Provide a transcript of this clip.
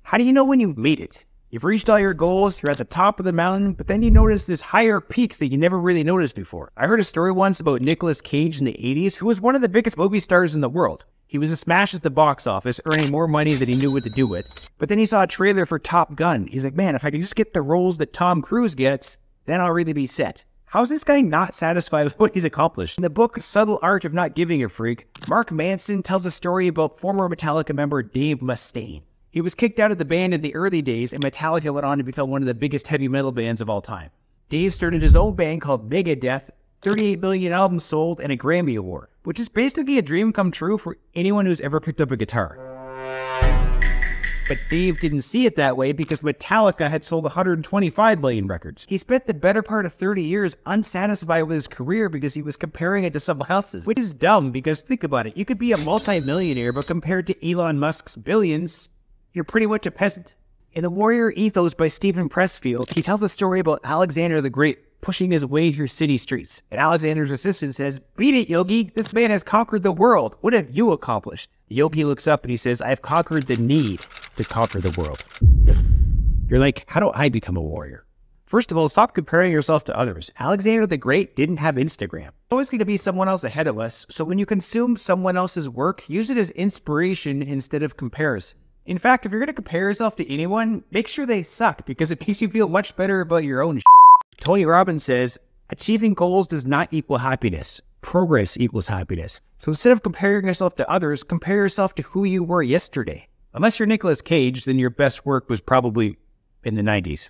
How do you know when you've made it? You've reached all your goals, you're at the top of the mountain, but then you notice this higher peak that you never really noticed before. I heard a story once about Nicolas Cage in the 80s, who was one of the biggest movie stars in the world. He was a smash at the box office, earning more money than he knew what to do with. But then he saw a trailer for Top Gun. He's like, man, if I could just get the roles that Tom Cruise gets, then I'll really be set. How's this guy not satisfied with what he's accomplished? In the book Subtle Art of Not Giving a Frig, Mark Manson tells a story about former Metallica member Dave Mustaine. He was kicked out of the band in the early days, and Metallica went on to become one of the biggest heavy metal bands of all time. Dave started his own band called Megadeth, 38 million albums sold, and a Grammy Award, which is basically a dream come true for anyone who's ever picked up a guitar. But Dave didn't see it that way because Metallica had sold 125 million records. He spent the better part of 30 years unsatisfied with his career because he was comparing it to someone else's, which is dumb because think about it. You could be a multi-millionaire, but compared to Elon Musk's billions, you're pretty much a peasant. In The Warrior Ethos by Stephen Pressfield, he tells a story about Alexander the Great pushing his way through city streets. And Alexander's assistant says, "Beat it, Yogi. This man has conquered the world. What have you accomplished?" Yogi looks up and he says, "I've conquered the need to conquer the world." You're like, how do I become a warrior? First of all, stop comparing yourself to others. Alexander the Great didn't have Instagram. There's always going to be someone else ahead of us, so when you consume someone else's work, use it as inspiration instead of comparison. In fact, if you're going to compare yourself to anyone, make sure they suck, because it makes you feel much better about your own shit. Tony Robbins says, achieving goals does not equal happiness. Progress equals happiness. So instead of comparing yourself to others, compare yourself to who you were yesterday. Unless you're Nicolas Cage, then your best work was probably in the 90s.